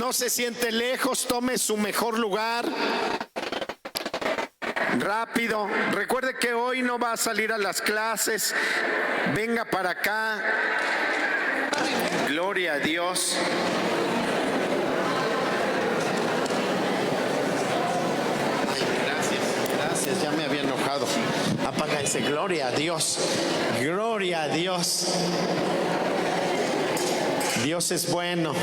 no se siente lejos, tome su mejor lugar. Rápido. Recuerde que hoy no va a salir a las clases. Venga para acá. Gloria a Dios. Gracias, ya me había enojado. Apaga ese, gloria a Dios. Gloria a Dios. Dios es bueno.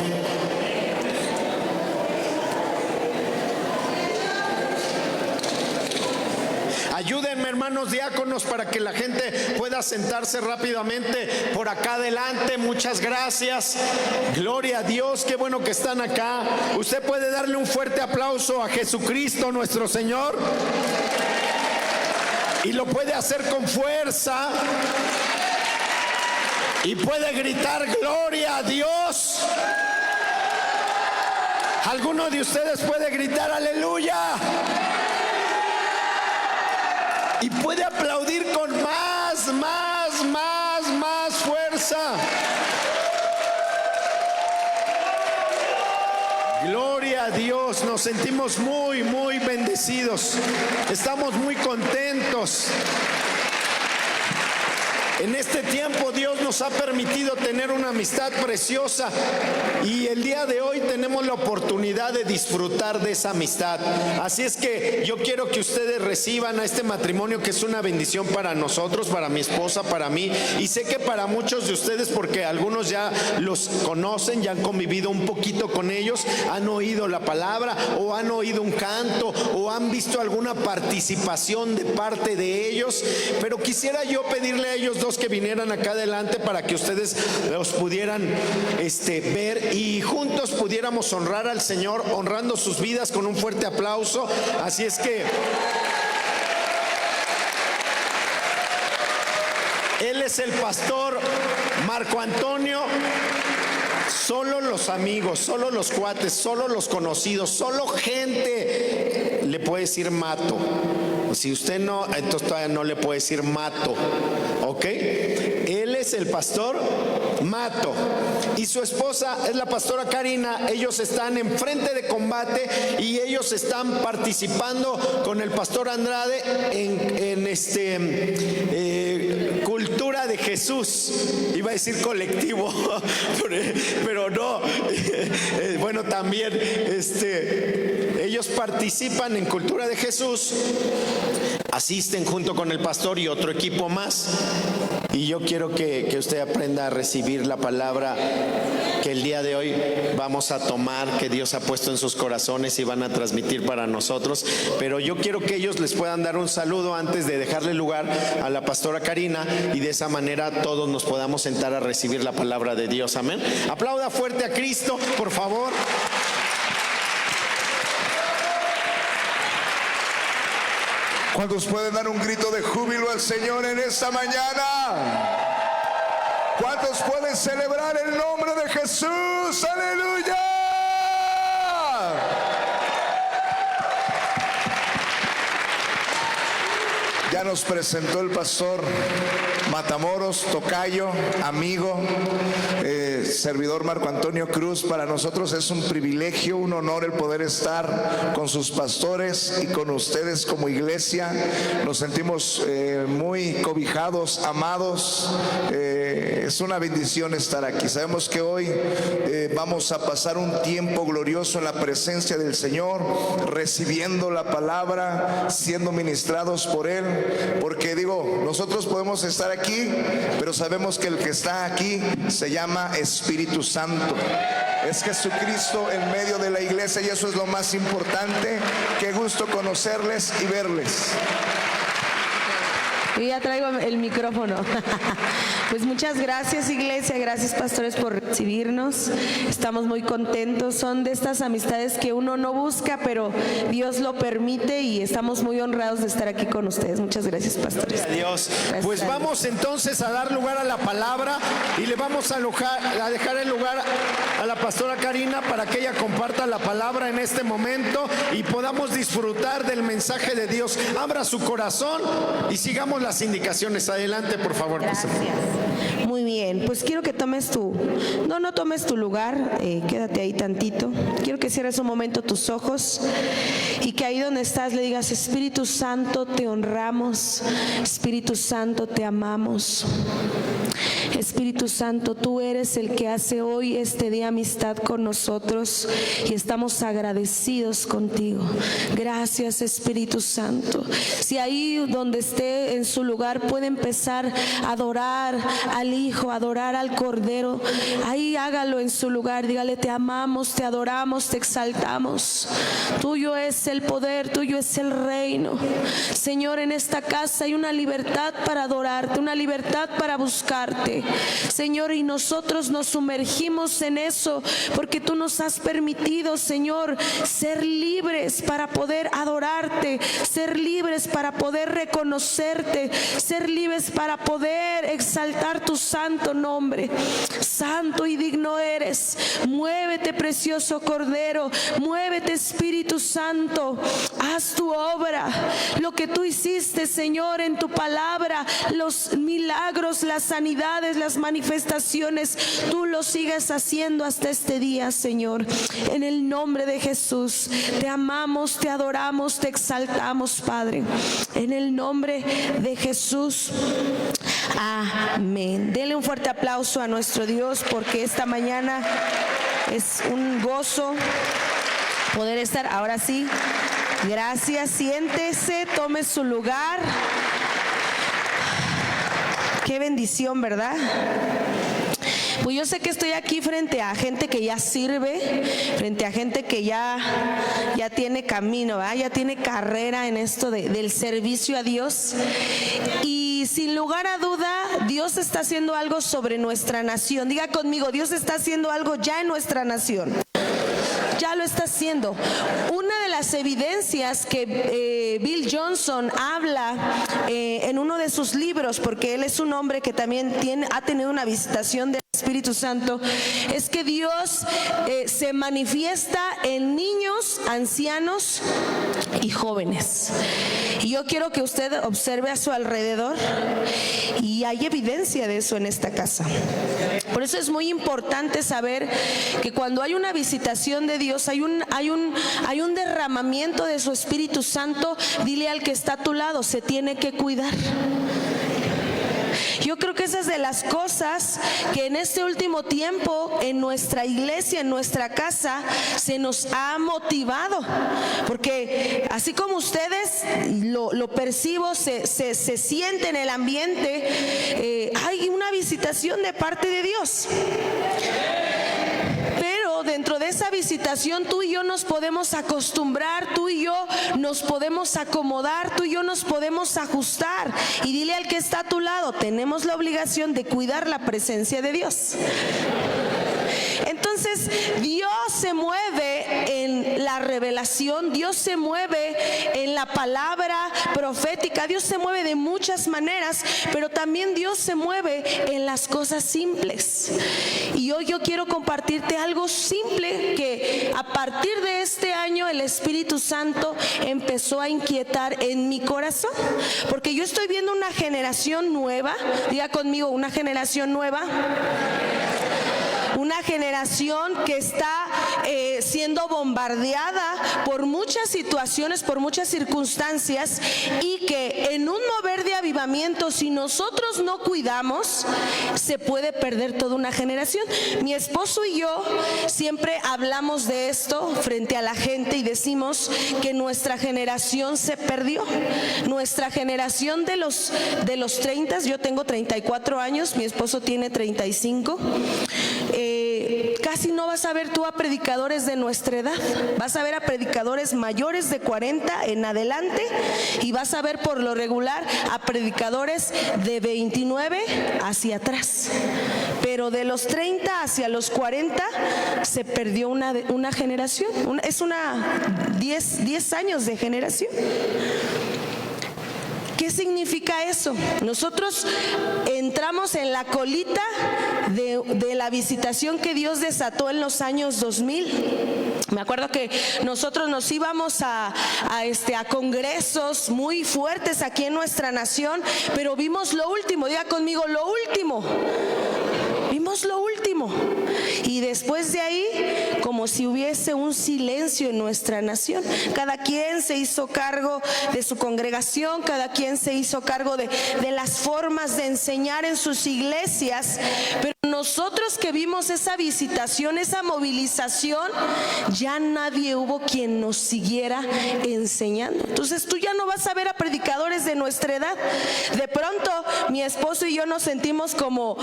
Ayúdenme, hermanos diáconos, para que la gente pueda sentarse rápidamente por acá adelante. Muchas gracias. Gloria a Dios, qué bueno que están acá. Usted puede darle un fuerte aplauso a Jesucristo nuestro Señor. Y lo puede hacer con fuerza. Y puede gritar gloria a Dios. ¿Alguno de ustedes puede gritar aleluya? Y puede aplaudir con más fuerza. Gloria a Dios, nos sentimos muy bendecidos. Estamos muy contentos. En este tiempo Dios nos ha permitido tener una amistad preciosa y el día de hoy tenemos la oportunidad de disfrutar de esa amistad. Así es que yo quiero que ustedes reciban a este matrimonio, que es una bendición para nosotros, para mi esposa, para mí, y sé que para muchos de ustedes, porque algunos ya los conocen, ya han convivido un poquito con ellos, han oído la palabra o han oído un canto o han visto alguna participación de parte de ellos, pero quisiera yo pedirle a ellos dos que vinieran acá adelante para que ustedes los pudieran ver y juntos pudiéramos honrar al Señor, honrando sus vidas con un fuerte aplauso. Así es que él es el pastor Marco Antonio. Solo los amigos, solo los cuates, solo los conocidos, solo gente le puede decir Mato. Si usted no, entonces todavía no le puede decir Mato, ¿ok? Él es el pastor Mato y su esposa es la pastora Karina. Ellos están en frente de combate y ellos están participando con el pastor Andrade en cultura de Jesús. Iba a decir colectivo, pero no. Bueno, también ellos participan en cultura de Jesús, asisten junto con el pastor y otro equipo más. Y yo quiero que usted aprenda a recibir la palabra que el día de hoy vamos a tomar, que Dios ha puesto en sus corazones y van a transmitir para nosotros. Pero yo quiero que ellos les puedan dar un saludo antes de dejarle lugar a la pastora Karina, y de esa manera todos nos podamos sentar a recibir la palabra de Dios. Amén. Aplauda fuerte a Cristo, por favor. ¿Cuántos pueden dar un grito de júbilo al Señor en esta mañana? ¿Cuántos pueden celebrar el nombre de Jesús? ¡Aleluya! Ya nos presentó el pastor Matamoros, tocayo, amigo, servidor Marco Antonio Cruz. Para nosotros es un privilegio, un honor el poder estar con sus pastores y con ustedes como iglesia. Nos sentimos muy cobijados, amados. Es una bendición estar aquí. Sabemos que hoy vamos a pasar un tiempo glorioso en la presencia del Señor, recibiendo la palabra, siendo ministrados por Él. Porque nosotros podemos estar aquí, pero sabemos que el que está aquí se llama Espíritu Santo. Es Jesucristo en medio de la iglesia, y eso es lo más importante. Qué gusto conocerles y verles. Yo ya traigo el micrófono. Pues muchas gracias, iglesia, gracias, pastores, por recibirnos. Estamos muy contentos. Son de estas amistades que uno no busca, pero Dios lo permite, y estamos muy honrados de estar aquí con ustedes. Muchas gracias, pastores. Adiós. Pues vamos entonces a dar lugar a la palabra y le vamos a dejar el lugar a la pastora Karina para que ella comparta la palabra en este momento y podamos disfrutar del mensaje de Dios. Abra su corazón y sigamos las indicaciones. Adelante, por favor. Gracias. Muy bien, pues quiero que tomes no tomes tu lugar, quédate ahí tantito. Quiero que cierres un momento tus ojos y que ahí donde estás le digas: Espíritu Santo, te honramos. Espíritu Santo, te amamos. Espíritu Santo, tú eres el que hace hoy este día amistad con nosotros y estamos agradecidos contigo. Gracias, Espíritu Santo. Si ahí donde esté en su lugar puede empezar a adorar al Hijo, a adorar al Cordero, ahí hágalo en su lugar. Dígale: te amamos, te adoramos, te exaltamos. Tuyo es el poder, tuyo es el reino. Señor, en esta casa hay una libertad para adorarte, una libertad para buscarte, Señor, y nosotros nos sumergimos en eso porque tú nos has permitido, Señor, ser libres para poder adorarte, ser libres para poder reconocerte, ser libres para poder exaltar tu santo nombre. Santo y digno eres. Muévete, precioso Cordero, muévete, Espíritu Santo, haz tu obra, lo que tú hiciste, Señor, en tu palabra, los milagros, las sanidades, las manifestaciones, tú lo sigues haciendo hasta este día, Señor. En el nombre de Jesús, te amamos, te adoramos, te exaltamos, Padre. En el nombre de Jesús. Amén. Denle un fuerte aplauso a nuestro Dios, porque esta mañana es un gozo poder estar. Ahora sí, gracias. Siéntese, tome su lugar. Qué bendición, ¿verdad? Pues yo sé que estoy aquí frente a gente que ya sirve, frente a gente que ya tiene camino, ¿verdad? Ya tiene carrera en esto del servicio a Dios. Y sin lugar a duda, Dios está haciendo algo sobre nuestra nación. Diga conmigo: Dios está haciendo algo ya en nuestra nación. Ya lo está haciendo. Una de las evidencias que Bill Johnson habla en uno de sus libros, porque él es un hombre que también ha tenido una visitación del Espíritu Santo, es que Dios se manifiesta en niños, ancianos y jóvenes. Y yo quiero que usted observe a su alrededor, y hay evidencia de eso en esta casa. Por eso es muy importante saber que cuando hay una visitación de Dios, hay un derramamiento de su Espíritu Santo. Dile al que está a tu lado: se tiene que cuidar. Yo creo que esa es de las cosas que en este último tiempo en nuestra iglesia, en nuestra casa, se nos ha motivado, porque así como ustedes lo percibo, se siente en el ambiente, hay una visitación de parte de Dios. Pero dentro de esa visitación tú y yo nos podemos acostumbrar, tú y yo nos podemos acomodar, tú y yo nos podemos ajustar. Y dile al que está a tu lado: tenemos la obligación de cuidar la presencia de Dios. Entonces Dios se mueve en la revelación, Dios se mueve en la palabra profética, Dios se mueve de muchas maneras, pero también Dios se mueve en las cosas simples. Y hoy yo quiero compartirte algo simple que a partir de este año el Espíritu Santo empezó a inquietar en mi corazón, porque yo estoy viendo una generación nueva. Diga conmigo: una generación nueva. Una generación que está siendo bombardeada por muchas situaciones, por muchas circunstancias, y que en un mover de avivamiento, si nosotros no cuidamos, se puede perder toda una generación. Mi esposo y yo siempre hablamos de esto frente a la gente y decimos que nuestra generación se perdió. Nuestra generación de los 30, yo tengo 34 años, mi esposo tiene 35. Casi no vas a ver tú a predicadores de nuestra edad, vas a ver a predicadores mayores de 40 en adelante, y vas a ver por lo regular a predicadores de 29 hacia atrás. Pero de los 30 hacia los 40 se perdió una generación, es 10 años de generación. ¿Qué significa eso? Nosotros entramos en la colita de la visitación que Dios desató en los años 2000. Me acuerdo que nosotros nos íbamos a congresos muy fuertes aquí en nuestra nación, pero vimos lo último. Diga conmigo, lo último. Vimos lo último. Y después de ahí, como si hubiese un silencio en nuestra nación. Cada quien se hizo cargo de su congregación, cada quien se hizo cargo de las formas de enseñar en sus iglesias. Pero nosotros que vimos esa visitación, esa movilización, ya nadie hubo quien nos siguiera enseñando. Entonces tú ya no vas a ver a predicadores de nuestra edad. De pronto mi esposo y yo nos sentimos como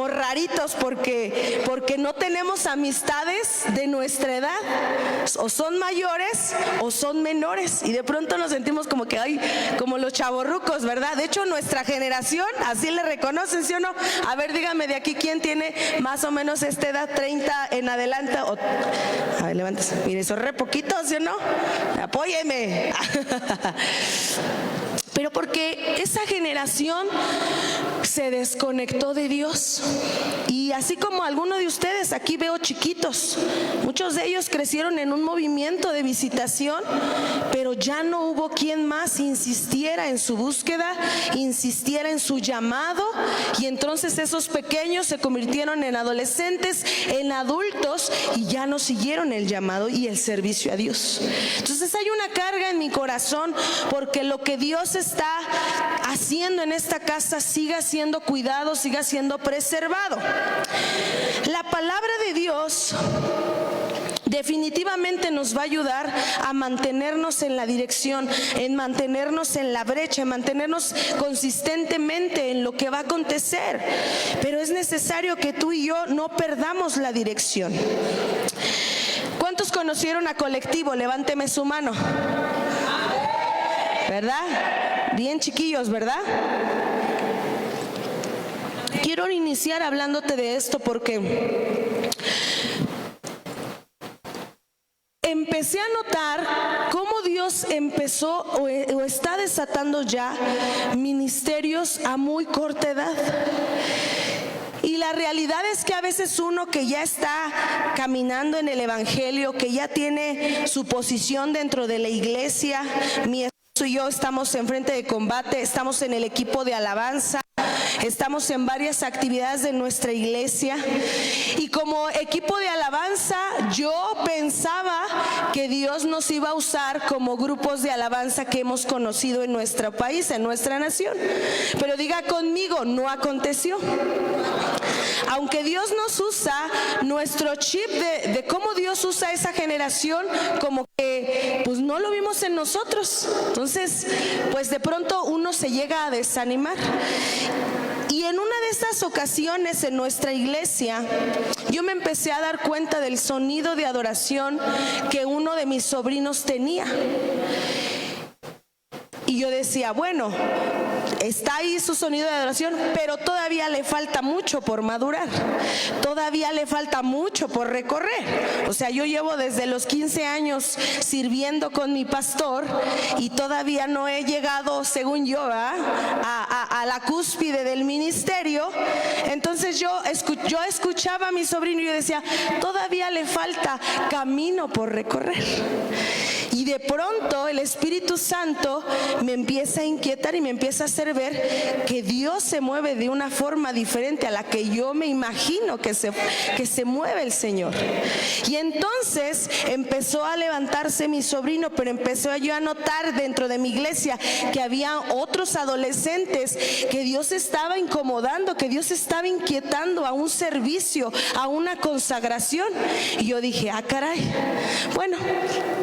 raritos porque no tenemos amistades de nuestra edad. O son mayores o son menores. Y de pronto nos sentimos como que como los chavorrucos, ¿verdad? De hecho nuestra generación así le reconocen, ¿sí o no? A ver, dígame de aquí quién tiene más o menos esta edad, 30 en adelante. A ver, levántese. Mire, eso es re poquito, ¿sí o no? Apóyeme. Pero porque esa generación se desconectó de Dios. Y así como algunos de ustedes, aquí veo chiquitos, muchos de ellos crecieron en un movimiento de visitación, pero ya no hubo quien más insistiera en su búsqueda, insistiera en su llamado, y entonces esos pequeños se convirtieron en adolescentes, en adultos, y ya no siguieron el llamado y el servicio a Dios. Entonces hay una carga en mi corazón porque lo que Dios está haciendo en esta casa siga siendo cuidado, siga siendo preservado. La palabra de Dios definitivamente nos va a ayudar a mantenernos en la dirección, en mantenernos en la brecha, en mantenernos consistentemente en lo que va a acontecer. Pero es necesario que tú y yo no perdamos la dirección. ¿Cuántos conocieron a Colectivo? Levánteme su mano. ¿Verdad? Bien chiquillos, ¿verdad? Quiero iniciar hablándote de esto porque empecé a notar cómo Dios empezó o está desatando ya ministerios a muy corta edad. Y la realidad es que a veces uno que ya está caminando en el evangelio, que ya tiene su posición dentro de la iglesia, mi esposo y yo estamos en Frente de Combate, estamos en el equipo de alabanza, estamos en varias actividades de nuestra iglesia, y como equipo de alabanza yo pensaba que Dios nos iba a usar como grupos de alabanza que hemos conocido en nuestro país, en nuestra nación. Pero diga conmigo, no aconteció. Aunque Dios nos usa, nuestro chip de cómo Dios usa esa generación, como que pues no lo vimos en nosotros. Entonces pues de pronto uno se llega a desanimar. Y en una de estas ocasiones en nuestra iglesia, yo me empecé a dar cuenta del sonido de adoración que uno de mis sobrinos tenía. Y yo decía, bueno, está ahí su sonido de adoración, pero todavía le falta mucho por madurar, todavía le falta mucho por recorrer. O sea, yo llevo desde los 15 años sirviendo con mi pastor y todavía no he llegado, según yo, a la cúspide del ministerio. Entonces yo escuchaba a mi sobrino y yo decía, todavía le falta camino por recorrer. Y de pronto el Espíritu Santo me empieza a inquietar y me empieza a hacer ver que Dios se mueve de una forma diferente a la que yo me imagino que se mueve el Señor. Y entonces empezó a levantarse mi sobrino, pero empezó yo a notar dentro de mi iglesia que había otros adolescentes que Dios estaba incomodando, que Dios estaba inquietando a un servicio, a una consagración. Y yo dije, caray, bueno,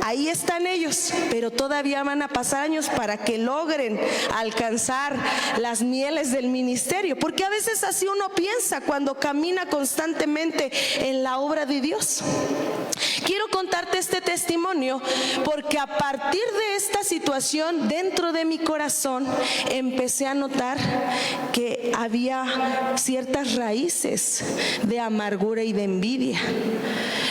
ahí están ellos, pero todavía van a pasar años para que logren alcanzar las mieles del ministerio, porque a veces así uno piensa cuando camina constantemente en la obra de Dios. Quiero contarte este testimonio porque a partir de esta situación dentro de mi corazón empecé a notar que había ciertas raíces de amargura y de envidia.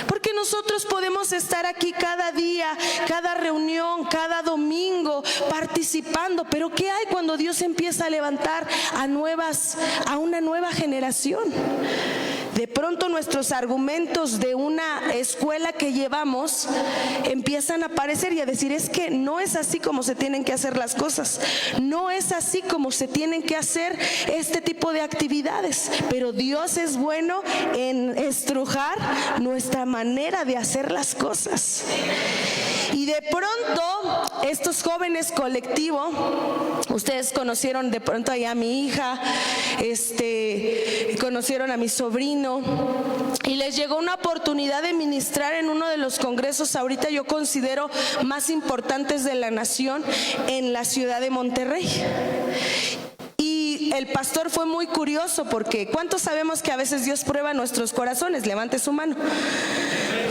Porque nosotros podemos estar aquí cada día, cada reunión, cada domingo participando, pero ¿qué hay cuando Dios empieza a levantar a una nueva generación? De pronto nuestros argumentos de una escuela que llevamos empiezan a aparecer y a decir: es que no es así como se tienen que hacer las cosas, no es así como se tienen que hacer este tipo de actividades. Pero Dios es bueno en estrujar nuestra manera de hacer las cosas. Y de pronto estos jóvenes colectivo, ustedes conocieron de pronto ahí a mi hija, conocieron a mi sobrino, y les llegó una oportunidad de ministrar en uno de los congresos ahorita yo considero más importantes de la nación en la ciudad de Monterrey. Y el pastor fue muy curioso porque ¿cuántos sabemos que a veces Dios prueba nuestros corazones? Levante su mano.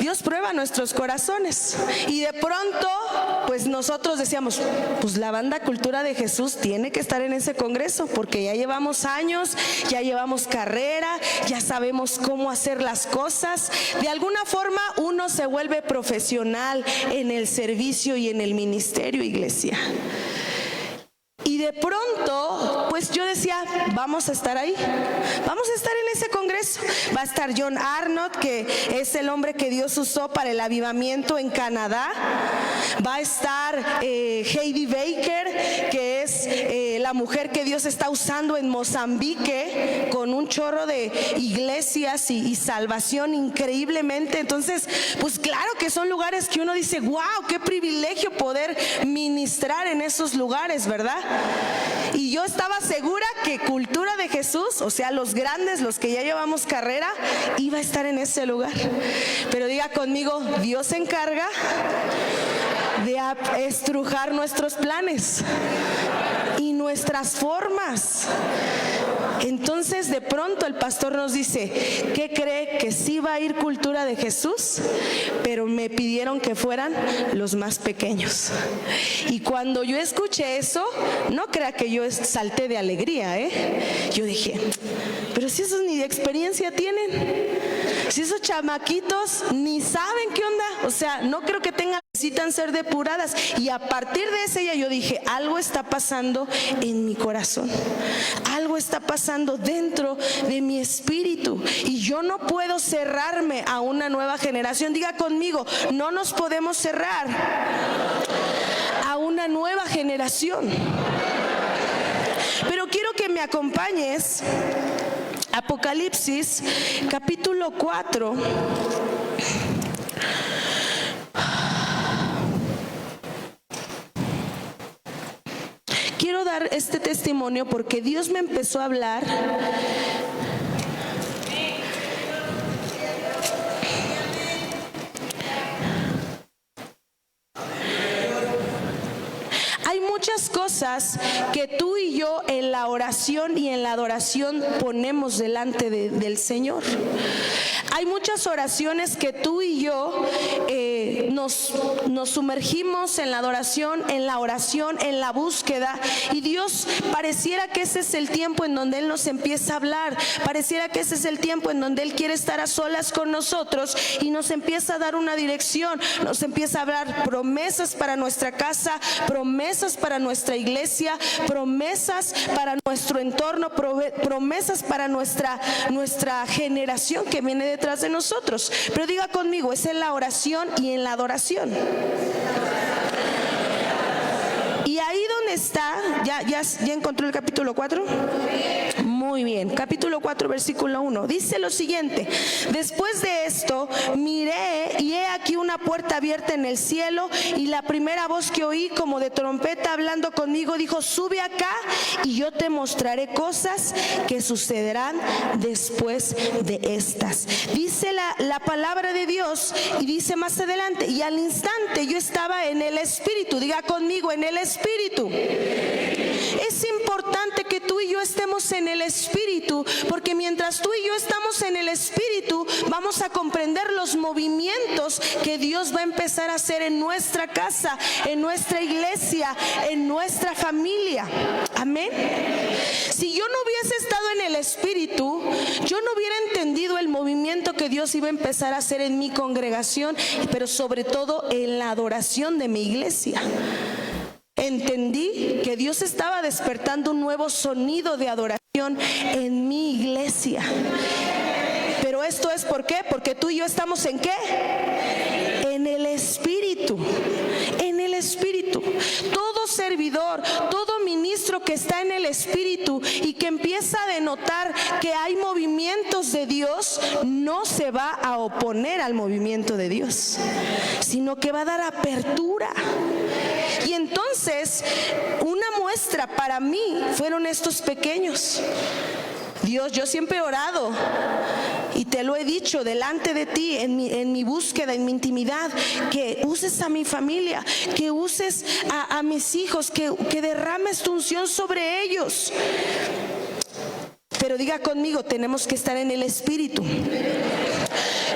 Dios prueba nuestros corazones. Y de pronto, pues nosotros decíamos, pues la banda Cultura de Jesús tiene que estar en ese congreso porque ya llevamos años, ya llevamos carrera, ya sabemos cómo hacer las cosas. De alguna forma uno se vuelve profesional en el servicio y en el ministerio, iglesia. Y de pronto, pues yo decía, vamos a estar ahí, vamos a estar en ese congreso. Va a estar John Arnott, que es el hombre que Dios usó para el avivamiento en Canadá. Va a estar Heidi Baker, que es la mujer que Dios está usando en Mozambique, con un chorro de iglesias y salvación increíblemente. Entonces, pues claro que son lugares que uno dice, wow, qué privilegio poder ministrar en esos lugares, ¿verdad? Y yo estaba segura que Cultura de Jesús, o sea, los grandes, los que ya llevamos carrera, iba a estar en ese lugar. Pero diga conmigo, Dios se encarga de estrujar nuestros planes y nuestras formas. Entonces de pronto el pastor nos dice, ¿qué cree? Que sí va a ir Cultura de Jesús, pero me pidieron que fueran los más pequeños. Y cuando yo escuché eso, no crea que yo salté de alegría, yo dije, pero si esos ni de experiencia tienen, si esos chamaquitos ni saben qué onda, o sea, no creo que necesitan ser depuradas. Y a partir de ese día yo dije, algo está pasando en mi corazón, algo está pasando dentro de mi espíritu y yo no puedo cerrarme a una nueva generación. Diga conmigo, no nos podemos cerrar a una nueva generación. Pero quiero que me acompañes Apocalipsis capítulo 4. Quiero dar este testimonio porque Dios me empezó a hablar muchas cosas que tú y yo en la oración y en la adoración ponemos delante del Señor. Hay muchas oraciones que tú y yo nos sumergimos en la adoración, en la oración, en la búsqueda, y Dios pareciera que ese es el tiempo en donde Él nos empieza a hablar, pareciera que ese es el tiempo en donde Él quiere estar a solas con nosotros y nos empieza a dar una dirección, nos empieza a hablar promesas para nuestra casa, promesas para nuestra iglesia, promesas para nuestro entorno, promesas para nuestra generación que viene detrás de nosotros. Pero diga conmigo, es en la oración y en la adoración. Y ahí donde está, ¿ya encontró el capítulo 4? Muy bien, capítulo 4, versículo 1. Dice lo siguiente: después de esto miré y he aquí una puerta abierta en el cielo, y la primera voz que oí como de trompeta hablando conmigo dijo: sube acá y yo te mostraré cosas que sucederán después de estas. Dice la palabra de Dios, y dice más adelante: y al instante yo estaba en el Espíritu. Diga conmigo, en el Espíritu. Es importante que tú y yo estemos en el Espíritu, porque mientras tú y yo estamos en el Espíritu, vamos a comprender los movimientos que Dios va a empezar a hacer en nuestra casa, en nuestra iglesia, en nuestra familia. Amén. Si yo no hubiese estado en el Espíritu, yo no hubiera entendido el movimiento que Dios iba a empezar a hacer en mi congregación, pero sobre todo en la adoración de mi iglesia. Entendí que Dios estaba despertando un nuevo sonido de adoración en mi iglesia. Pero esto es ¿por qué? Porque tú y yo estamos ¿en qué? En el Espíritu. En el Espíritu. Todo servidor, todo ministro que está en el Espíritu y que empieza a denotar que hay movimientos de Dios, no se va a oponer al movimiento de Dios, sino que va a dar apertura. Y entonces, una muestra para mí fueron estos pequeños. Dios, yo siempre he orado y te lo he dicho delante de ti en mi búsqueda, en mi intimidad, que uses a mi familia, que uses a mis hijos, que derrames tu unción sobre ellos. Pero diga conmigo, tenemos que estar en el Espíritu.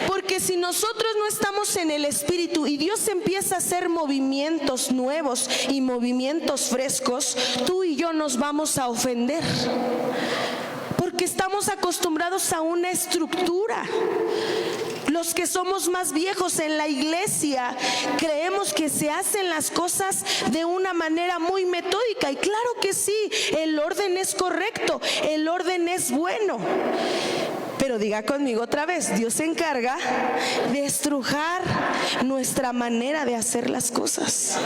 Porque si nosotros no estamos en el Espíritu y Dios empieza a hacer movimientos nuevos y movimientos frescos, tú y yo nos vamos a ofender. Porque estamos acostumbrados a una estructura. Los que somos más viejos en la iglesia creemos que se hacen las cosas de una manera muy metódica, y claro que sí, el orden es correcto, el orden es bueno. Pero diga conmigo otra vez, Dios se encarga de estrujar nuestra manera de hacer las cosas.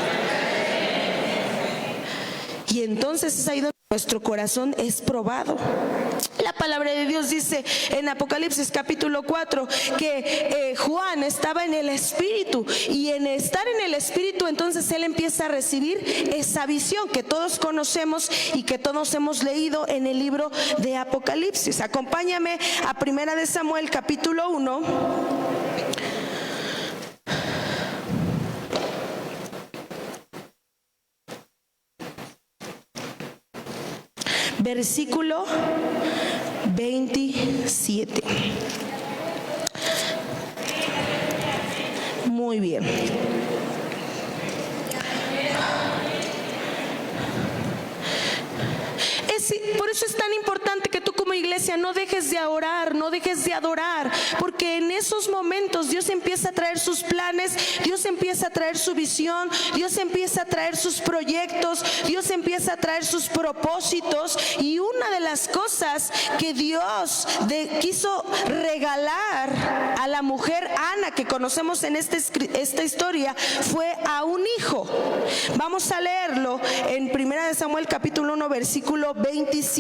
Y entonces es ahí donde nuestro corazón es probado. La palabra de Dios dice en Apocalipsis capítulo 4 que Juan estaba en el Espíritu, y en estar en el Espíritu entonces él empieza a recibir esa visión que todos conocemos y que todos hemos leído en el libro de Apocalipsis. Acompáñame a 1 Samuel capítulo 1. Versículo 27. Muy bien. Por eso es tan importante que tú como iglesia no dejes de orar, no dejes de adorar, porque en esos momentos Dios empieza a traer sus planes, Dios empieza a traer su visión, Dios empieza a traer sus proyectos, Dios empieza a traer sus propósitos. Y una de las cosas que Dios quiso regalar a la mujer Ana, que conocemos en esta historia, fue a un hijo. Vamos a leerlo en 1 Samuel capítulo 1 versículo 27.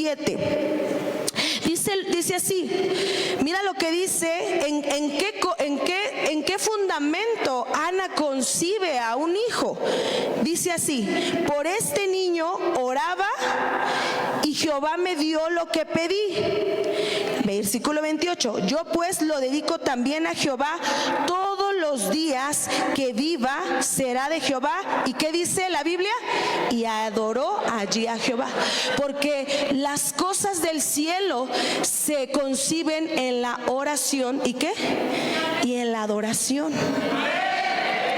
Dice así, mira lo que dice, en qué fundamento Ana concibe a un hijo. Dice así: por este niño oraba y Jehová me dio lo que pedí. Versículo 28, yo pues lo dedico también a Jehová, todos los días que viva será de Jehová. ¿Y qué dice la Biblia? Y adoró allí a Jehová. Porque las cosas del cielo se conciben en la oración. ¿Y qué? Y en la adoración.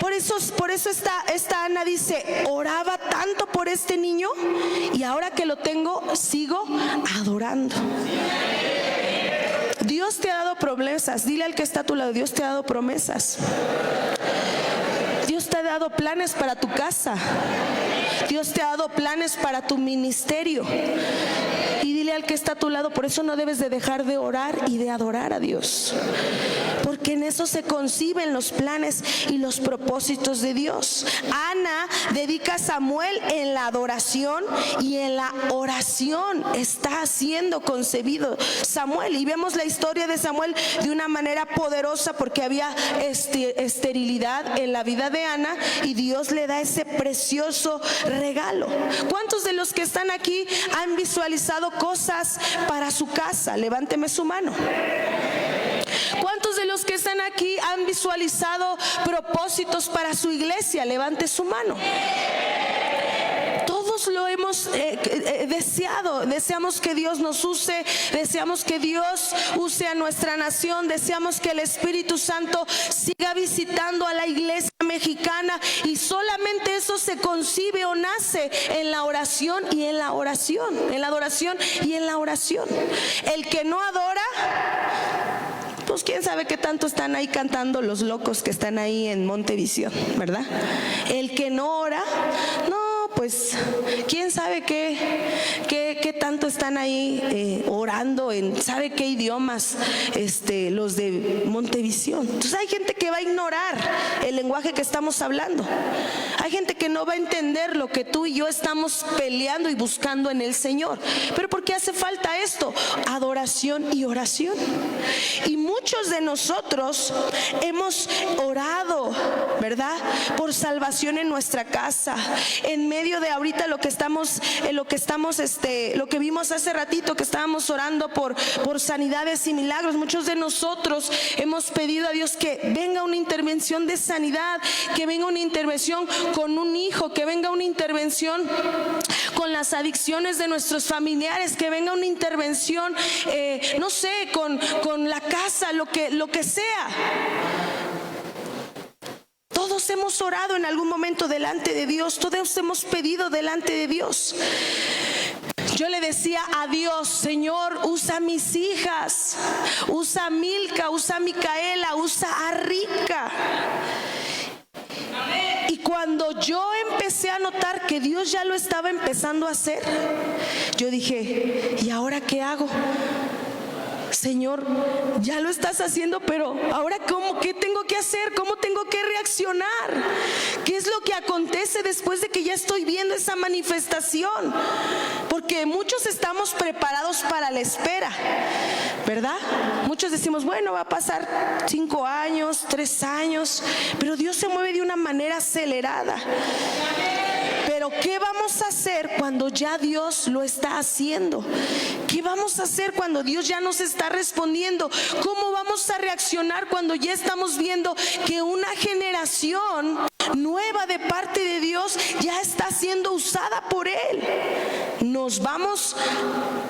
Por eso esta Ana dice, oraba tanto por este niño y ahora que lo tengo sigo adorando. Dios te ha dado promesas. Dile al que está a tu lado, Dios te ha dado promesas. Dios te ha dado planes para tu casa. Dios te ha dado planes para tu ministerio. Y dile al que está a tu lado, por eso no debes de dejar de orar y de adorar a Dios, porque en eso se conciben los planes y los propósitos de Dios. Ana dedica a Samuel en la adoración, y en la oración está siendo concebido Samuel. Y vemos la historia de Samuel de una manera poderosa, porque había esterilidad en la vida de Ana, y Dios le da ese precioso regalo. ¿Cuántos de los que están aquí han visualizado cosas para su casa? Levánteme su mano. ¿Cuántos de los que están aquí han visualizado propósitos para su iglesia? Levante su mano. Todos lo hemos hemos deseamos que Dios nos use, deseamos que Dios use a nuestra nación, deseamos que el Espíritu Santo siga visitando a la iglesia mexicana, y solamente eso se concibe o nace en la oración y en la oración, en la adoración y en la oración. El que no adora, pues quién sabe qué tanto están ahí cantando los locos que están ahí en Montevisión, ¿verdad? El que no ora, no, pues quién sabe qué tanto están ahí orando en sabe qué idiomas los de Montevisión. Entonces hay gente que va a ignorar el lenguaje que estamos hablando. Hay gente que no va a entender lo que tú y yo estamos peleando y buscando en el Señor. Pero ¿por qué hace falta esto? Adoración y oración. Y muchos de nosotros hemos orado, ¿verdad?, por salvación en nuestra casa, en medio de ahorita lo que vimos hace ratito, que estábamos orando por sanidades y milagros. Muchos de nosotros hemos pedido a Dios que venga una intervención de sanidad, que venga una intervención con un hijo, que venga una intervención con las adicciones de nuestros familiares, que venga una intervención, no sé, con la casa, lo que sea. Todos hemos orado en algún momento delante de Dios, todos hemos pedido delante de Dios. Yo le decía a Dios: Señor, usa a mis hijas, usa a Milka, usa a Micaela, usa a Rica. Y cuando yo empecé a notar que Dios ya lo estaba empezando a hacer, yo dije: ¿y ahora qué hago? Señor, ya lo estás haciendo, pero ahora ¿cómo? ¿Qué tengo que hacer? ¿Cómo tengo que reaccionar? ¿Qué es lo que acontece después de que ya estoy viendo esa manifestación? Porque muchos estamos preparados para la espera, ¿verdad? Muchos decimos, bueno, va a pasar 5 años, 3 años, pero Dios se mueve de una manera acelerada. Pero ¿qué vamos a hacer cuando ya Dios lo está haciendo? ¿Qué vamos a hacer cuando Dios ya nos está respondiendo? ¿Cómo vamos a reaccionar cuando ya estamos viendo que una generación nueva de parte de Dios ya está siendo usada por Él? ¿Nos vamos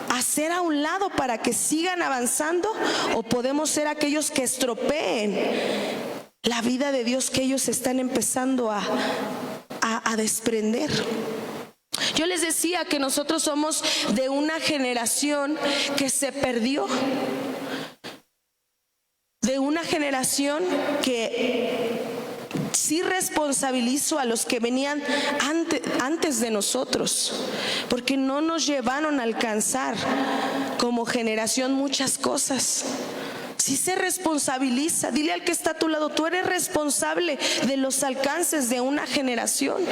a hacer a un lado para que sigan avanzando, o podemos ser aquellos que estropeen la vida de Dios que ellos están empezando a desprender? Yo les decía que nosotros somos de una generación que se perdió, de una generación que sí responsabilizo a los que venían antes de nosotros, porque no nos llevaron a alcanzar como generación muchas cosas. Si se responsabiliza, dile al que está a tu lado: tú eres responsable de los alcances de una generación.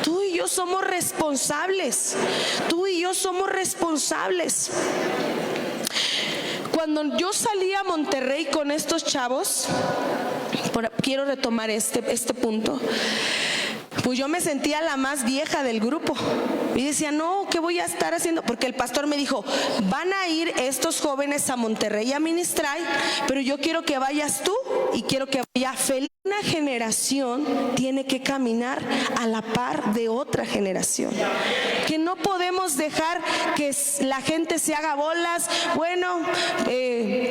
Tú y yo somos responsables. Tú y yo somos responsables. Cuando yo salí a Monterrey con estos chavos, quiero retomar este punto. Pues yo me sentía la más vieja del grupo y decía: no, ¿qué voy a estar haciendo? Porque el pastor me dijo: van a ir estos jóvenes a Monterrey a ministrar, pero yo quiero que vayas tú y quiero que vaya feliz. Una generación tiene que caminar a la par de otra generación, que no podemos dejar que la gente se haga bolas. Bueno,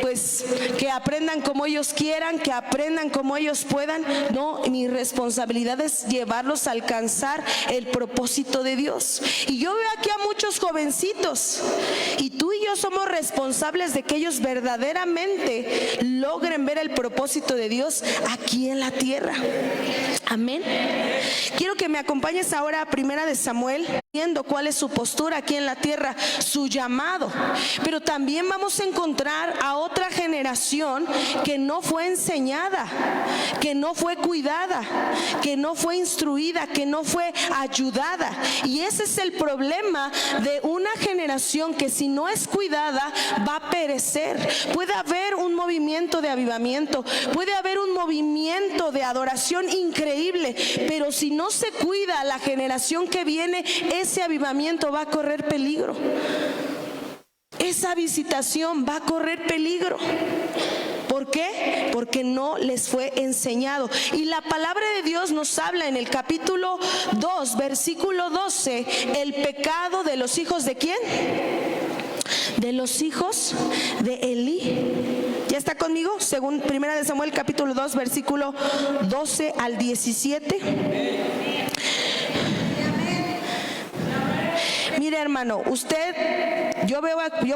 pues que aprendan como ellos quieran, que aprendan como ellos puedan. No, mi responsabilidad es llevarlos a alcanzar el propósito de Dios. Y yo veo aquí a muchos jovencitos, y tú y yo somos responsables de que ellos verdaderamente logren ver el propósito de Dios aquí en la tierra. Amén. Quiero que me acompañes ahora a 1 Samuel, viendo cuál es su postura aquí en la tierra, su llamado. Pero también vamos a encontrar a otra generación que no fue enseñada, que no fue cuidada, que no fue instruida, que no fue ayudada. Y ese es el problema de una generación que, si no es cuidada, va a perecer. Puede haber un movimiento de avivamiento, puede haber un movimiento de adoración increíble, pero si no se cuida la generación que viene, ese avivamiento va a correr peligro. Esa visitación va a correr peligro. ¿Por qué? porque no les fue enseñado. Y la palabra de Dios nos habla en el capítulo 2, versículo 12, el pecado de los hijos ¿de quién? De los hijos de Elí. ¿Ya está conmigo? Según 1 de Samuel capítulo 2, versículo 12 al 17. Mire, hermano, usted, yo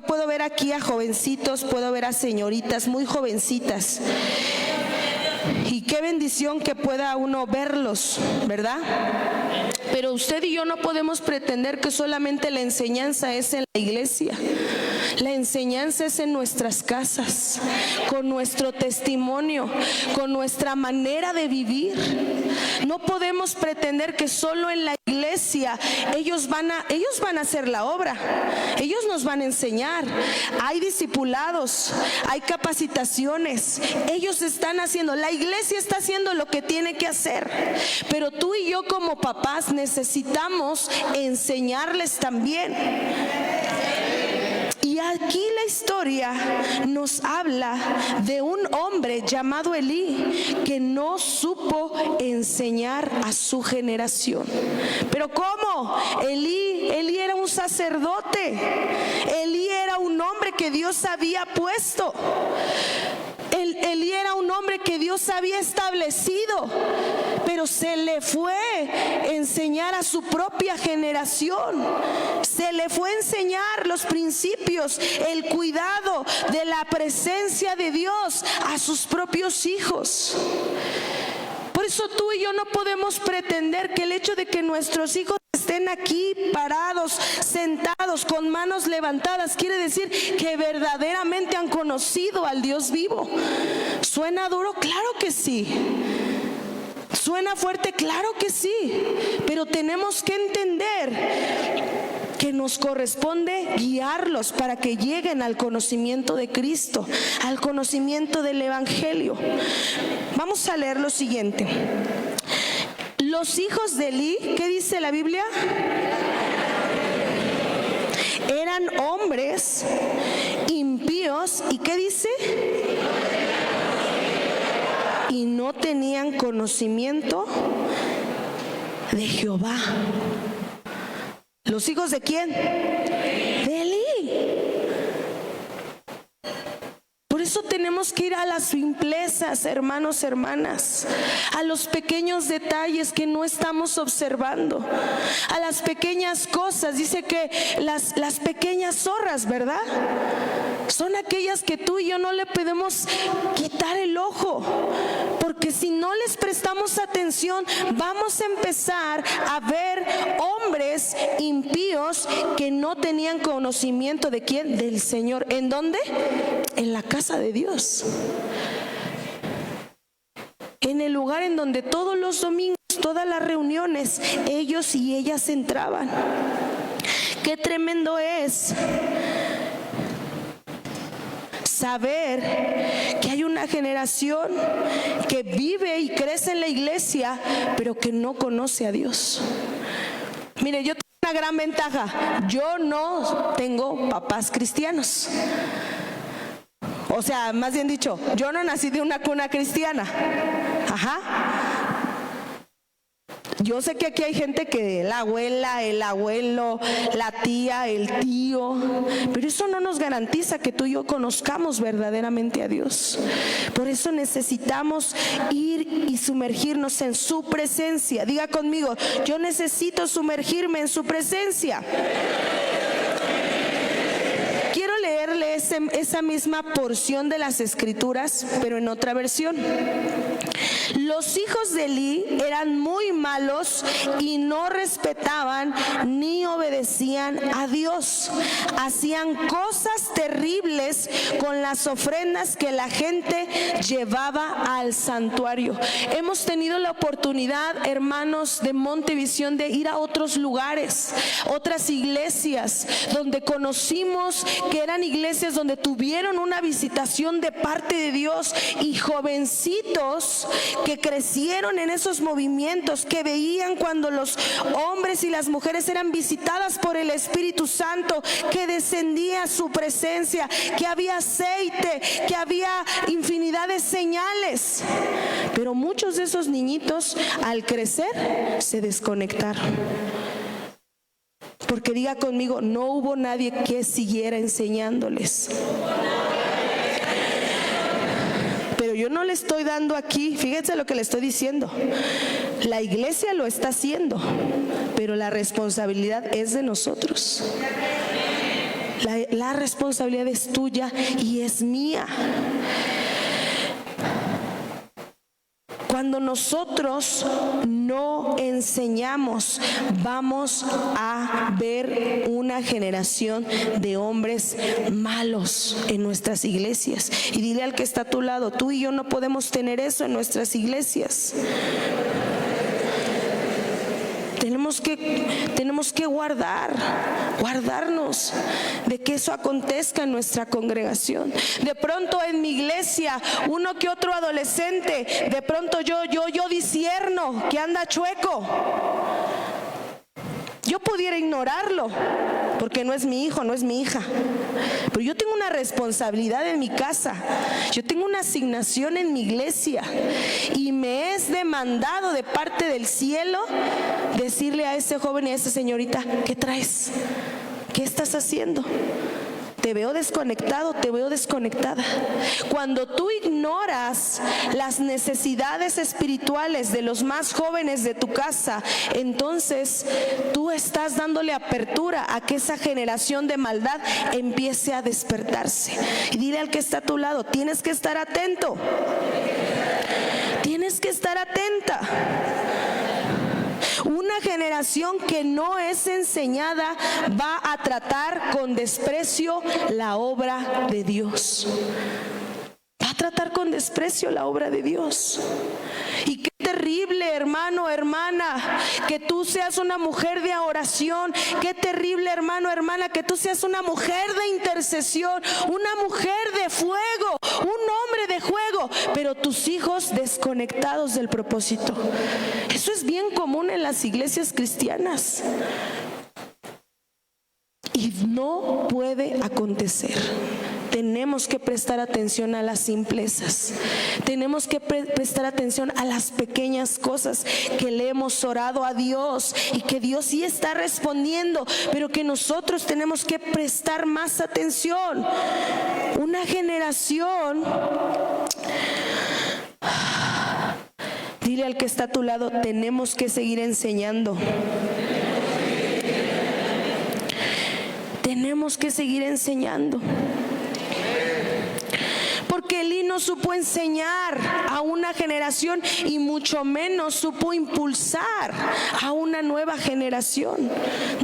puedo ver aquí a jovencitos, puedo ver a señoritas muy jovencitas. Y qué bendición que pueda uno verlos, ¿verdad? Pero usted y yo no podemos pretender que solamente la enseñanza es en la iglesia. La enseñanza es en nuestras casas, con nuestro testimonio, con nuestra manera de vivir. No podemos pretender que solo en la iglesia ellos van a hacer la obra. Ellos nos van a enseñar. Hay discipulados, hay capacitaciones. Ellos están haciendo, la iglesia está haciendo lo que tiene que hacer. Pero tú y yo como papás necesitamos enseñarles también. Y aquí la historia nos habla de un hombre llamado Elí que no supo enseñar a su generación. ¿Pero cómo? Elí era un sacerdote. Elí era un hombre que Dios había puesto. Elí era un hombre que Dios había establecido, pero se le fue a enseñar a su propia generación. Se le fue a enseñar los principios, el cuidado de la presencia de Dios a sus propios hijos. Por eso tú y yo no podemos pretender que el hecho de que nuestros hijos estén aquí parados, sentados, con manos levantadas, quiere decir que verdaderamente han conocido al Dios vivo. ¿Suena duro? Claro que sí. ¿Suena fuerte? Claro que sí. Pero tenemos que entender que nos corresponde guiarlos para que lleguen al conocimiento de Cristo, al conocimiento del Evangelio. Vamos a leer lo siguiente. Los hijos de Elí, ¿qué dice la Biblia? Eran hombres impíos. ¿Y qué dice? Y no tenían conocimiento de Jehová. ¿Los hijos de quién? De Elí. Por eso tenemos que ir a las simplezas, hermanos, hermanas, a los pequeños detalles que no estamos observando, a las pequeñas cosas. Dice que las pequeñas zorras, ¿verdad? Son aquellas que tú y yo no le podemos quitar el ojo, porque si no les prestamos atención, vamos a empezar a ver hombres impíos que no tenían conocimiento de quién, del Señor. ¿En dónde? En la casa de Dios. En el lugar en donde todos los domingos, todas las reuniones, ellos y ellas entraban. Qué tremendo es saber que hay una generación que vive y crece en la iglesia, pero que no conoce a Dios. Mire, yo tengo una gran ventaja. Yo no tengo papás cristianos. O sea, más bien dicho, yo no nací de una cuna cristiana. Ajá. Yo sé que aquí hay gente que la abuela, el abuelo, la tía, el tío, pero eso no nos garantiza que tú y yo conozcamos verdaderamente a Dios. Por eso necesitamos ir y sumergirnos en su presencia. Diga conmigo, yo necesito sumergirme en su presencia. Quiero leerle esa misma porción de las Escrituras, pero en otra versión. Los hijos de Elí eran muy malos y no respetaban ni obedecían a Dios. Hacían cosas terribles con las ofrendas que la gente llevaba al santuario. Hemos tenido la oportunidad, hermanos de Montevisión, de ir a otros lugares, otras iglesias, donde conocimos que eran iglesias donde tuvieron una visitación de parte de Dios, y jovencitos que crecieron en esos movimientos, que veían cuando los hombres y las mujeres eran visitadas por el Espíritu Santo, que descendía su presencia, que había aceite, que había infinidad de señales. Pero muchos de esos niñitos al crecer se desconectaron. Porque diga conmigo, no hubo nadie que siguiera enseñándoles. Pero yo no le estoy dando aquí, fíjense lo que le estoy diciendo. La iglesia lo está haciendo, pero la responsabilidad es de nosotros. La responsabilidad es tuya y es mía. Cuando nosotros no enseñamos, vamos a ver una generación de hombres malos en nuestras iglesias. Y dile al que está a tu lado, tú y yo no podemos tener eso en nuestras iglesias. Tenemos que guardarnos de que eso acontezca en nuestra congregación. De pronto en mi iglesia, uno que otro adolescente, de pronto yo discierno que anda chueco. Yo pudiera ignorarlo, porque no es mi hijo, no es mi hija. Pero yo tengo una responsabilidad en mi casa. Yo tengo una asignación en mi iglesia. Y me es demandado de parte del cielo decirle a ese joven y a esa señorita, ¿qué traes? ¿Qué estás haciendo? Te veo desconectado, te veo desconectada. Cuando tú ignoras las necesidades espirituales de los más jóvenes de tu casa, entonces tú estás dándole apertura a que esa generación de maldad empiece a despertarse. Y dile al que está a tu lado, tienes que estar atento. Tienes que estar atenta. Una generación que no es enseñada va a tratar con desprecio la obra de Dios. Va a tratar con desprecio la obra de Dios. Y qué terrible, hermano, hermana, que tú seas una mujer de oración. Qué terrible, hermano, hermana, que tú seas una mujer de intercesión, una mujer de fuego, un hombre de fuego, pero tus hijos desconectados del propósito. Eso es bien común en las iglesias cristianas. Y no puede acontecer. Tenemos que prestar atención a las simplezas. Tenemos que prestar atención a las pequeñas cosas que le hemos orado a Dios y que Dios sí está respondiendo, pero que nosotros tenemos que prestar más atención. Una generación, dile al que está a tu lado, tenemos que seguir enseñando. Tenemos que seguir enseñando. Porque Elí no supo enseñar a una generación y mucho menos supo impulsar a una nueva generación.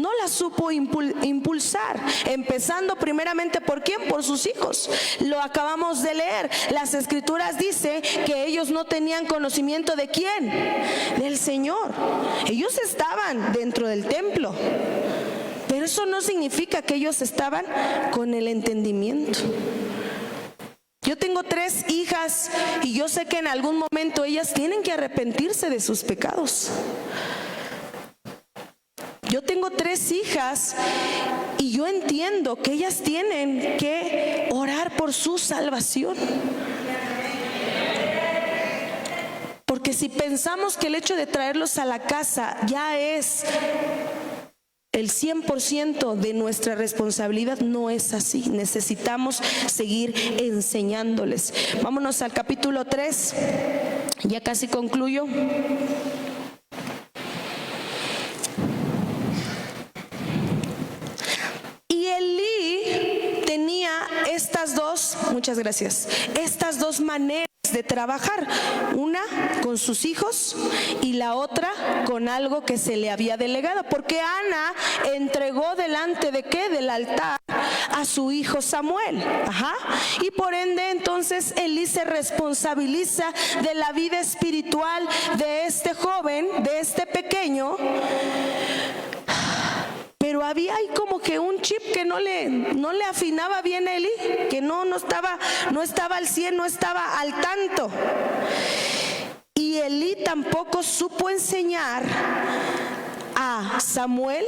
No la supo impulsar. Empezando primeramente ¿por quién? Por sus hijos. Lo acabamos de leer. Las escrituras dicen que ellos no tenían conocimiento de quién, del Señor. Ellos estaban dentro del templo, pero eso no significa que ellos estaban con el entendimiento. Yo tengo 3 hijas y yo sé que en algún momento ellas tienen que arrepentirse de sus pecados. Yo tengo 3 hijas y yo entiendo que ellas tienen que orar por su salvación. Porque si pensamos que el hecho de traerlos a la casa ya es el 100% de nuestra responsabilidad, no es así. Necesitamos seguir enseñándoles. Vámonos al capítulo 3. Ya casi concluyo. Y Elí tenía estas dos maneras de trabajar, una con sus hijos y la otra con algo que se le había delegado, porque Ana entregó delante de ¿qué? Del altar a su hijo Samuel. Y por ende entonces Elí se responsabiliza de la vida espiritual de este joven, de este pequeño. Pero había ahí como que un chip que no le afinaba bien a Elí, que no estaba al 100, no estaba al tanto. Y y Elí tampoco supo enseñar a Samuel,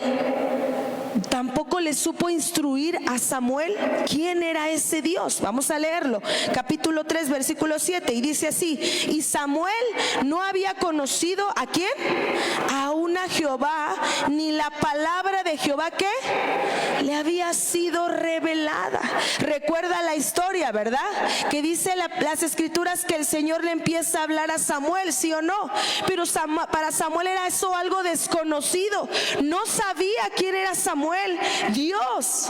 tampoco le supo instruir a Samuel quién era ese Dios. Vamos a leerlo, capítulo 3, versículo 7, y dice así: y Samuel no había conocido ¿a quién? Aún a Jehová, ni la palabra de Jehová que le había sido revelada. Recuerda la historia, ¿verdad? Que dice las escrituras que el Señor le empieza a hablar a Samuel, ¿sí o no? Pero para Samuel era eso algo desconocido. No sabía quién era Samuel. Dios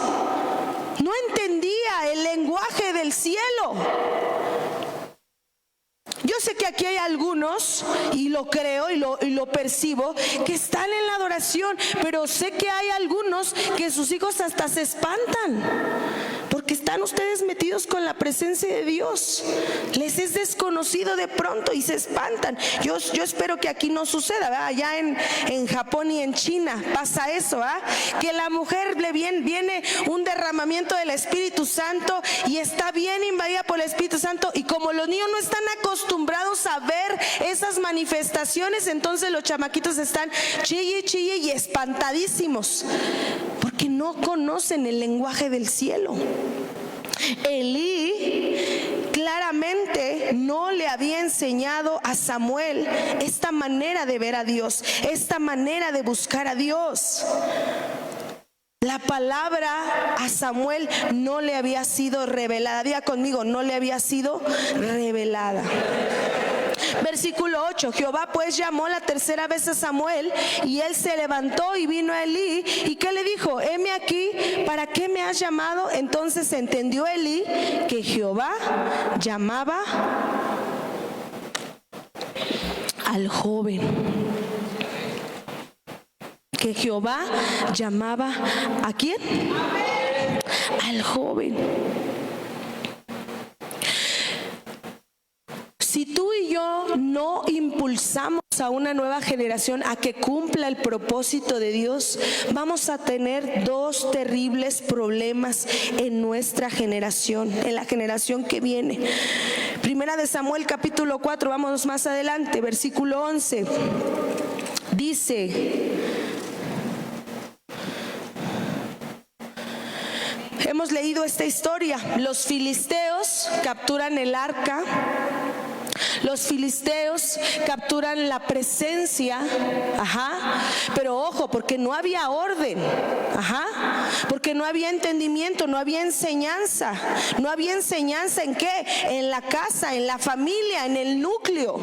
no entendía el lenguaje del cielo. Yo sé que aquí hay algunos, y lo creo y lo percibo, que están en la adoración, pero sé que hay algunos que sus hijos hasta se espantan, porque están ustedes metidos con la presencia de Dios. Les es desconocido de pronto y se espantan. Yo espero que aquí no suceda, ¿verdad? Allá en Japón y en China pasa eso, ¿verdad? Que la mujer viene un derramamiento del Espíritu Santo y está bien invadida por el Espíritu Santo, y como los niños no están acostumbrados a ver esas manifestaciones, entonces los chamaquitos están chille y espantadísimos, porque no conocen el lenguaje del cielo. Elí claramente no le había enseñado a Samuel esta manera de ver a Dios, esta manera de buscar a Dios. La palabra a Samuel no le había sido revelada. Diga conmigo, no le había sido revelada. Versículo 8: Jehová pues llamó la tercera vez a Samuel, y él se levantó y vino a Elí. ¿Y qué le dijo? Heme aquí, ¿para qué me has llamado? Entonces entendió Elí que Jehová llamaba al joven. Que Jehová llamaba ¿a quién? Al joven. Si tú y yo no impulsamos a una nueva generación a que cumpla el propósito de Dios, vamos a tener dos terribles problemas en nuestra generación, en la generación que viene. Primera de Samuel capítulo 4, vamos más adelante, versículo 11. Dice: hemos leído esta historia. Los filisteos capturan el arca. Los filisteos capturan la presencia, pero ojo, porque no había orden, porque no había entendimiento, no había enseñanza. ¿No había enseñanza en qué? En la casa, en la familia, en el núcleo.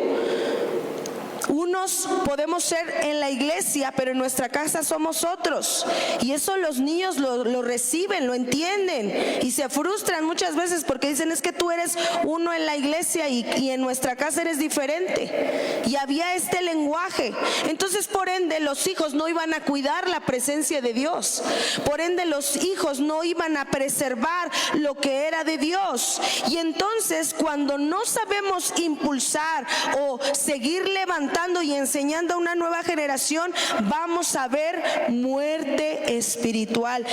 Unos podemos ser en la iglesia, pero en nuestra casa somos otros, y eso los niños lo reciben, lo entienden, y se frustran muchas veces porque dicen: es que tú eres uno en la iglesia y en nuestra casa eres diferente. Y había este lenguaje. Entonces, por ende, los hijos no iban a cuidar la presencia de Dios. Por ende, los hijos no iban a preservar lo que era de Dios. Y entonces, cuando no sabemos impulsar o seguir levantando y enseñando a una nueva generación, vamos a ver muerte espiritual.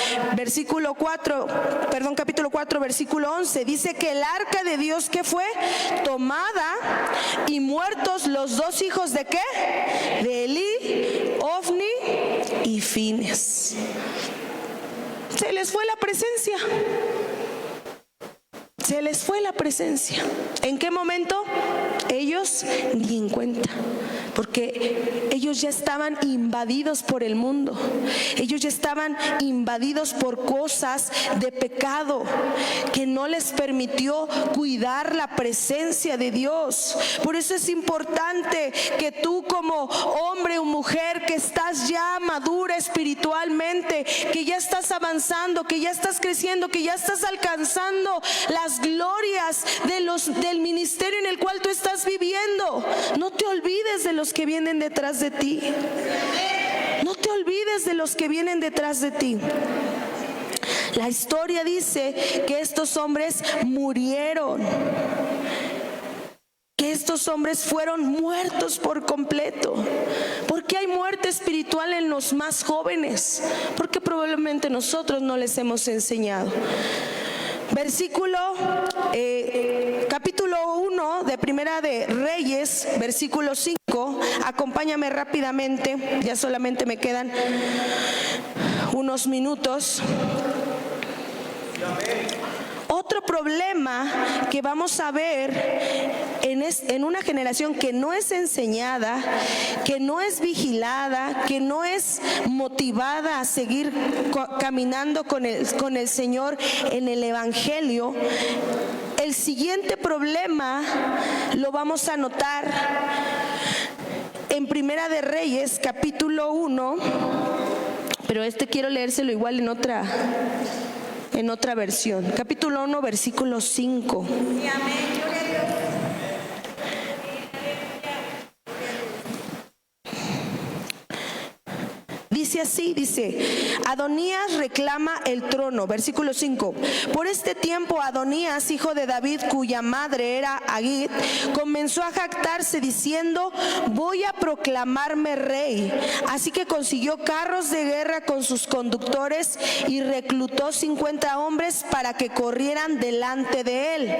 Capítulo 4, versículo 11, dice que el arca de Dios, ¿qué fue? Tomada, y muertos los dos hijos ¿de qué? De Elí, Ofni y Fines. Se les fue la presencia. Se les fue la presencia. ¿En qué momento? Ellos ni en cuenta, porque ellos ya estaban invadidos por el mundo. Ellos ya estaban invadidos por cosas de pecado que no les permitió cuidar la presencia de Dios. Por eso es importante que tú, como hombre o mujer que estás ya madura espiritualmente, que ya estás avanzando, que ya estás creciendo, que ya estás alcanzando las glorias del ministerio en el cual tú estás viviendo, no te olvides de los que vienen detrás de ti. No te olvides de los que vienen detrás de ti. La historia dice que estos hombres murieron, que estos hombres fueron muertos por completo. ¿Por qué hay muerte espiritual en los más jóvenes? Porque probablemente nosotros capítulo capítulo 1 de Primera de Reyes, versículo 5. Acompáñame rápidamente, ya solamente me quedan unos minutos. Otro problema que vamos a ver en una generación que no es enseñada, que no es vigilada, que no es motivada a seguir caminando con el Señor en el Evangelio. El siguiente problema lo vamos a notar en Primera de Reyes, capítulo 1, pero quiero leérselo igual en otra versión. Capítulo 1, versículo 5. Dice así, Adonías reclama el trono, versículo 5. Por este tiempo Adonías, hijo de David, cuya madre era Agit, comenzó a jactarse diciendo: voy a proclamarme rey. Así que consiguió carros de guerra con sus conductores y reclutó 50 hombres para que corrieran delante de él.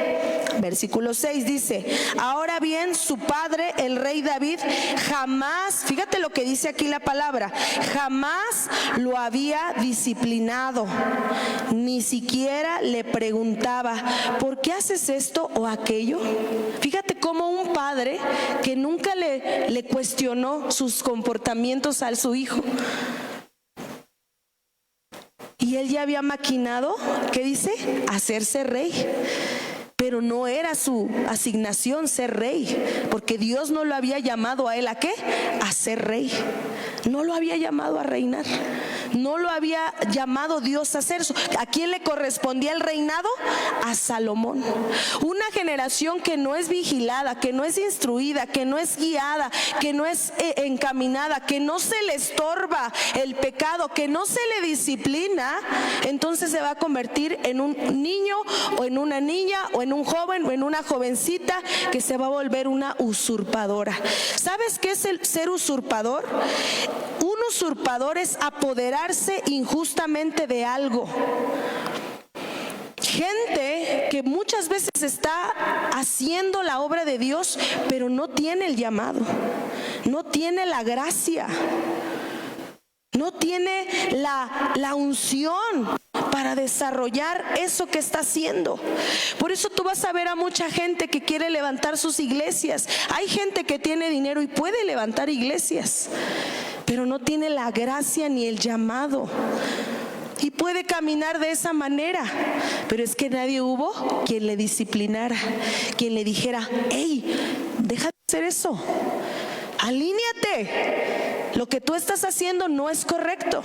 Versículo 6 dice: ahora bien, su padre, el rey David, jamás, fíjate lo que dice aquí la palabra, jamás lo había disciplinado, ni siquiera le preguntaba: ¿por qué haces esto o aquello? Fíjate cómo un padre que nunca le cuestionó sus comportamientos a su hijo, y él ya había maquinado, ¿qué dice? Hacerse rey. Pero no era su asignación ser rey, porque Dios no lo había llamado a él ¿a qué? A ser rey. No lo había llamado a reinar. No lo había llamado Dios a hacer eso. ¿A quién le correspondía el reinado? A Salomón. Una generación que no es vigilada, que no es instruida, que no es guiada, que no es encaminada, que no se le estorba el pecado, que no se le disciplina, entonces se va a convertir en un niño o en una niña o en un joven o en una jovencita que se va a volver una usurpadora. ¿Sabes qué es el ser usurpador? Un usurpador es apoderarse injustamente de algo. Gente que muchas veces está haciendo la obra de Dios, pero no tiene el llamado, no tiene la gracia, no tiene la unción para desarrollar eso que está haciendo. Por eso tú vas a ver a mucha gente que quiere levantar sus iglesias. Hay gente que tiene dinero y puede levantar iglesias, pero no tiene la gracia ni el llamado. Y puede caminar de esa manera, pero es que nadie hubo quien le disciplinara, quien le dijera: hey, deja de hacer eso, alíñate. Lo que tú estás haciendo no es correcto.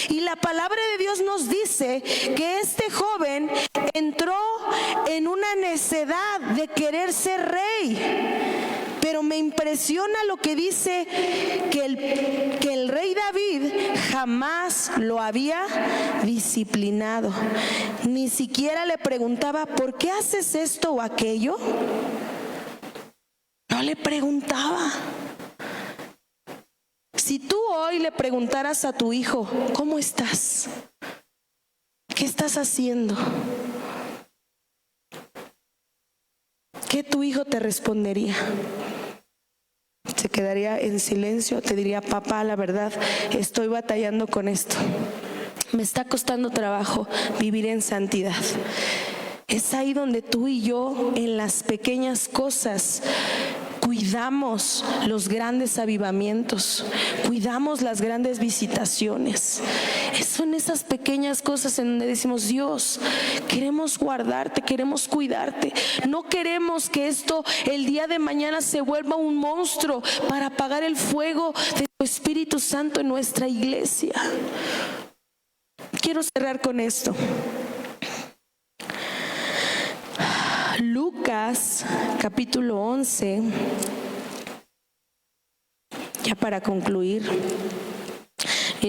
Y la palabra de Dios nos dice que este joven entró en una necedad de querer ser rey. Pero me impresiona lo que dice que el rey David jamás lo había disciplinado. Ni siquiera le preguntaba: ¿por qué haces esto o aquello? No le preguntaba. Si tú hoy le preguntaras a tu hijo: ¿cómo estás? ¿Qué estás haciendo? ¿Qué tu hijo te respondería? Se quedaría en silencio, te diría: papá, la verdad, estoy batallando con esto. Me está costando trabajo vivir en santidad. Es ahí donde tú y yo, en las pequeñas cosas, cuidamos los grandes avivamientos, cuidamos las grandes visitaciones. Son esas pequeñas cosas en donde decimos: Dios, queremos guardarte, queremos cuidarte. No queremos que esto el día de mañana se vuelva un monstruo para apagar el fuego de tu Espíritu Santo en nuestra iglesia. Quiero cerrar con esto. Lucas capítulo 11, ya para concluir.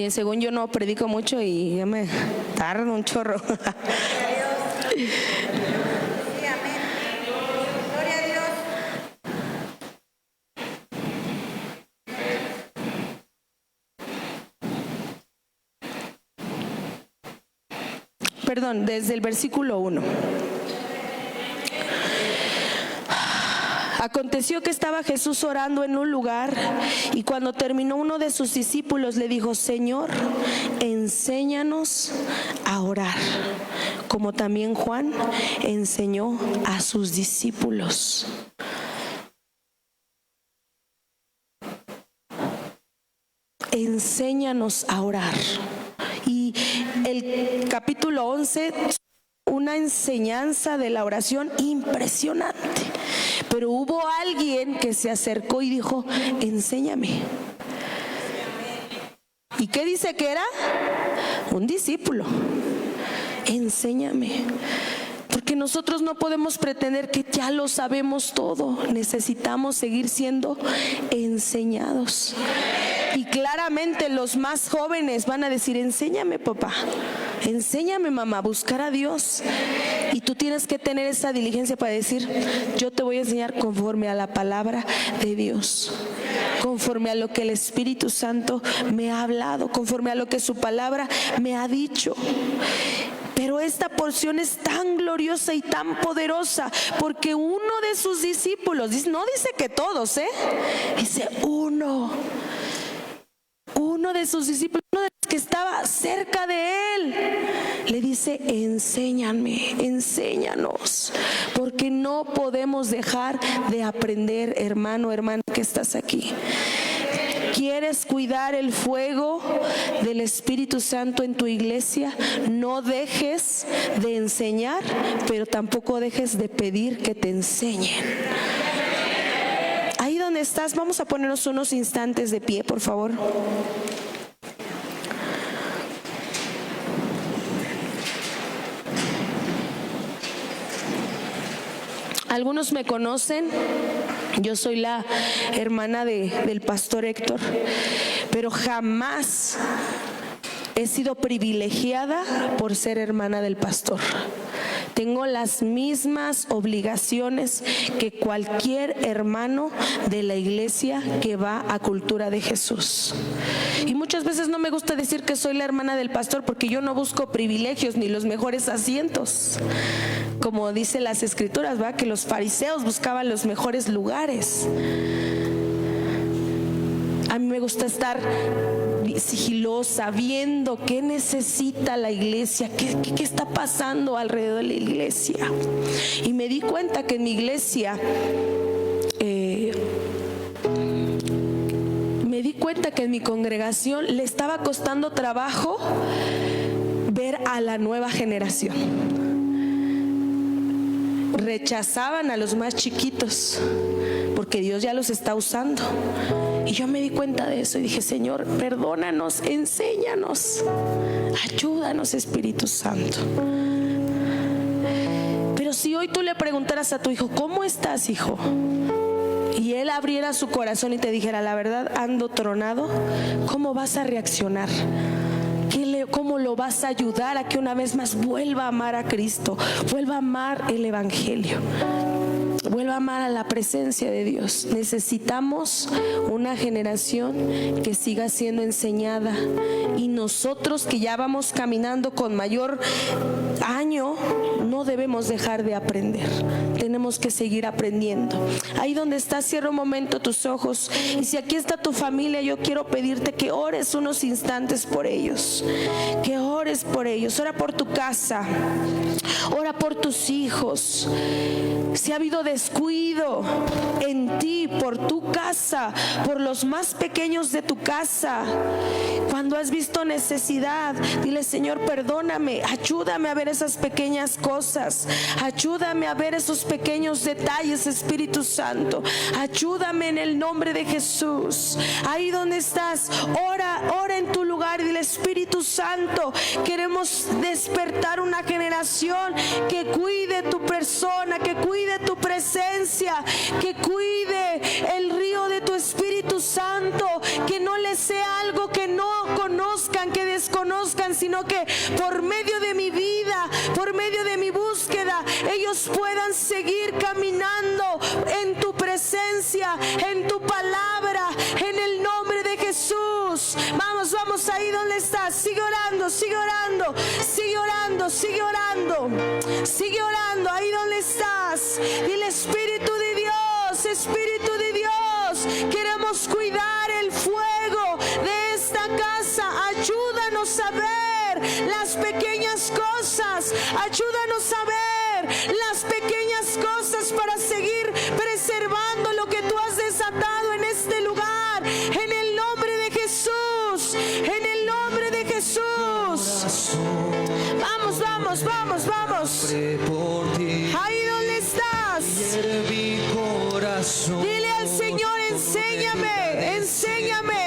Según yo no predico mucho y ya me tardo un chorro. Perdón, desde el versículo 1. Aconteció que estaba Jesús orando en un lugar y cuando terminó, uno de sus discípulos le dijo: Señor, enséñanos a orar, como también Juan enseñó a sus discípulos. Enséñanos a orar. Y el capítulo 11, una enseñanza de la oración impresionante. Pero hubo alguien que se acercó y dijo: enséñame. ¿Y qué dice que era? Un discípulo. Enséñame. Porque nosotros no podemos pretender que ya lo sabemos todo. Necesitamos seguir siendo enseñados. Y claramente los más jóvenes van a decir: enséñame, papá, enséñame, mamá, a buscar a Dios. Y tú tienes que tener esa diligencia para decir: yo te voy a enseñar conforme a la palabra de Dios, conforme a lo que el Espíritu Santo me ha hablado, conforme a lo que su palabra me ha dicho. Pero esta porción es tan gloriosa y tan poderosa porque uno de sus discípulos, no dice que todos, dice uno de sus discípulos, uno de los que estaba cerca de él, le dice: enséñame, enséñanos, porque no podemos dejar de aprender, hermano, hermana que estás aquí. ¿Quieres cuidar el fuego del Espíritu Santo en tu iglesia? No dejes de enseñar, pero tampoco dejes de pedir que te enseñen. Ahí donde estás, vamos a ponernos unos instantes de pie, por favor. Algunos me conocen, yo soy la hermana del pastor Héctor, pero jamás he sido privilegiada por ser hermana del pastor. Tengo las mismas obligaciones que cualquier hermano de la iglesia que va a Cultura de Jesús. Y muchas veces no me gusta decir que soy la hermana del pastor porque yo no busco privilegios ni los mejores asientos. Como dice las escrituras, ¿verdad? Que los fariseos buscaban los mejores lugares. A mí me gusta estar sigilosa, viendo qué necesita la iglesia, qué está pasando alrededor de la iglesia. Y me di cuenta que en mi iglesia, en mi congregación, le estaba costando trabajo ver a la nueva generación. Rechazaban a los más chiquitos porque Dios ya los está usando. Y yo me di cuenta de eso y dije: Señor, perdónanos, enséñanos, ayúdanos, Espíritu Santo. Pero si hoy tú le preguntaras a tu hijo: ¿cómo estás, hijo? Y él abriera su corazón y te dijera: la verdad, ando tronado, ¿cómo vas a reaccionar? ¿Cómo lo vas a ayudar a que una vez más vuelva a amar a Cristo, vuelva a amar el Evangelio, vuelva a amar a la presencia de Dios? Necesitamos una generación que siga siendo enseñada, y nosotros que ya vamos caminando con mayor año no debemos dejar de aprender. Tenemos que seguir aprendiendo. Ahí donde estás, cierra un momento tus ojos, y si aquí está tu familia, yo quiero pedirte que ores unos instantes por ellos, que ores por ellos. Ora por tu casa, ora por tus hijos. Si ha habido descuido en ti, por tu casa, por los más pequeños de tu casa, cuando has visto necesidad, dile: Señor, perdóname, ayúdame a ver esas pequeñas cosas, ayúdame a ver esos pequeños detalles, Espíritu Santo, ayúdame en el nombre de Jesús. Ahí donde estás, ora en tu lugar y dile: Espíritu Santo, queremos despertar una generación que cuide tu persona, que cuide tu presencia, que cuide el río de tu Espíritu Santo, que no les sea algo que no conozcan, que desconozcan, sino que por medio de mi vida, por medio de mi búsqueda, ellos puedan seguir caminando en tu presencia, en tu palabra, en el nombre de Jesús. Vamos ahí donde estás, sigue orando, sigue orando, sigue orando, sigue orando, sigue orando ahí donde estás. Dile: Espíritu de Dios, Queremos, Espíritu de Dios, queremos cuidar el fuego de esta casa. Ayúdanos a ver las pequeñas cosas. Ayúdanos a ver las pequeñas cosas para seguir preservando lo que tú has desatado en este lugar. En el nombre de Jesús. En el nombre de Jesús. Vamos, vamos, vamos, vamos. Ahí donde estás. Dile al Señor, enséñame, enséñame.